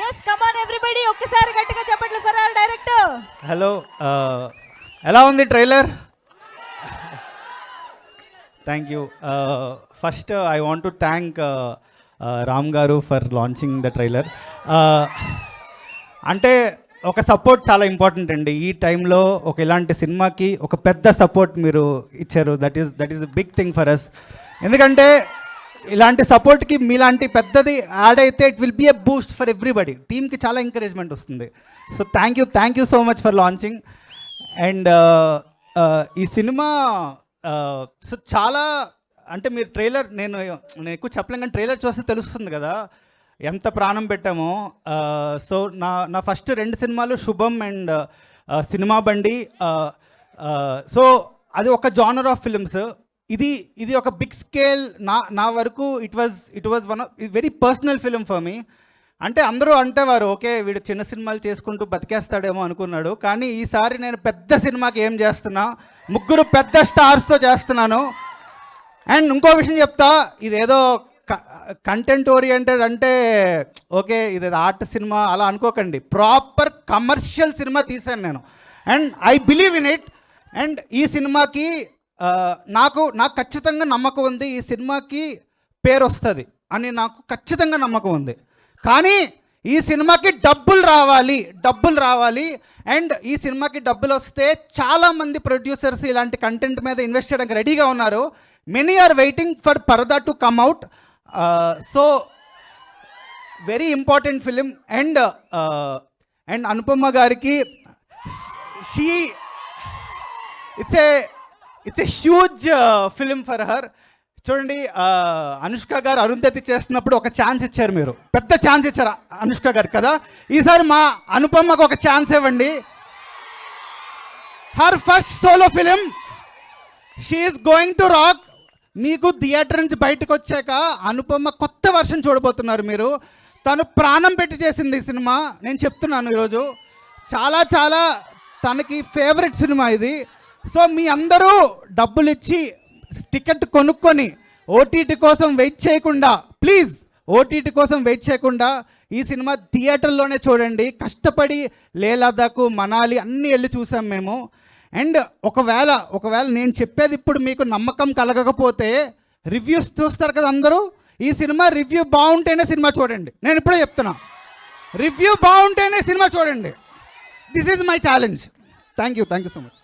yes come on everybody ఒక్కసారి గట్టిగా చెప్పండి ఫర్ అవర్ డైరెక్టర్. హలో, ఎలా ఉంది trailer? Thank you. First I want to thank Ram గారు ఫర్ లాంచింగ్ ద ట్రైలర్. అంటే ఒక సపోర్ట్ చాలా ఇంపార్టెంట్ అండి. ఈ టైంలో ఒక ఇలాంటి సినిమాకి ఒక పెద్ద సపోర్ట్ మీరు ఇచ్చారు. That is big thing for us. ఎందుకంటే ఇలాంటి సపోర్ట్కి మీలాంటి పెద్దది యాడ్ అయితే it will be a boost for everybody. టీమ్కి చాలా ఎంకరేజ్మెంట్ వస్తుంది. So thank you so much for launching. And ఈ సినిమా సో చాలా అంటే మీరు ట్రైలర్ నేను ఎక్కువ చెప్పలేం, కానీ ట్రైలర్ చూస్తే తెలుస్తుంది కదా ఎంత ప్రాణం పెట్టామో. సో నా ఫస్ట్ 2 సినిమాలు శుభం అండ్ సినిమా బండి. సో అది ఒక జానర్ ఆఫ్ ఫిల్మ్స్. ఇది ఒక బిగ్ స్కేల్. నా వరకు it was one of very personal film for me. అంటే అందరూ అంటేవారు ఓకే వీడు చిన్న సినిమాలు చేసుకుంటూ బతికేస్తాడేమో అనుకున్నాడు, కానీ ఈసారి నేను పెద్ద సినిమాకి ఏం చేస్తున్నా, 3 పెద్ద స్టార్స్తో చేస్తున్నాను. అండ్ ఇంకో విషయం చెప్తా, ఇదేదో కంటెంట్ ఓరియంటెడ్ అంటే ఓకే ఇది ఆర్ట్ సినిమా అలా అనుకోకండి. ప్రాపర్ కమర్షియల్ సినిమా తీశాను నేను. And I believe in it. And ఈ సినిమాకి నాకు ఖచ్చితంగా నమ్మకం ఉంది. ఈ సినిమాకి పేరు వస్తుంది అని నాకు ఖచ్చితంగా నమ్మకం ఉంది. కానీ ఈ సినిమాకి డబ్బులు రావాలి. అండ్ ఈ సినిమాకి డబ్బులు వస్తే చాలామంది ప్రొడ్యూసర్స్ ఇలాంటి కంటెంట్ మీద ఇన్వెస్ట్ చేయడానికి రెడీగా ఉన్నారు. Many are waiting for Paradha to come out. So very important film. And Anupama గారికి it's a huge film for her. చూడండి, అనుష్క గారు అరుంధతి చేస్తున్నప్పుడు ఒక ఛాన్స్ ఇచ్చారు, మీరు పెద్ద ఛాన్స్ ఇచ్చారు అనుష్క గారు కదా. ఈసారి మా అనుపమకు ఒక ఛాన్స్ ఇవ్వండి. Her first solo film, she is going to rock. మీకు థియేటర్ నుంచి బయటకు వచ్చాక అనుపమ కొత్త వర్షన్ చూడబోతున్నారు మీరు. తను ప్రాణం పెట్టి చేసింది ఈ సినిమా. నేను చెప్తున్నాను ఈరోజు చాలా చాలా తనకి ఫేవరెట్ సినిమా ఇది. సో మీ అందరూ డబ్బులు ఇచ్చి టికెట్ కొనుక్కొని ఓటీటీ కోసం వెయిట్ చేయకుండా, ప్లీజ్ ఓటీటీ కోసం వెయిట్ చేయకుండా ఈ సినిమా థియేటర్లోనే చూడండి. కష్టపడి లేహ్ లదాఖ్ మనాలి అన్నీ వెళ్ళి చూసాం మేము. అండ్ ఒకవేళ నేను చెప్పేది ఇప్పుడు మీకు నమ్మకం కలగకపోతే రివ్యూస్ చూస్తారు కదా అందరూ. ఈ సినిమా రివ్యూ బాగుంటేనే సినిమా చూడండి. నేను ఇప్పుడే చెప్తున్నా, రివ్యూ బాగుంటేనే సినిమా చూడండి. This is my challenge. Thank you so much.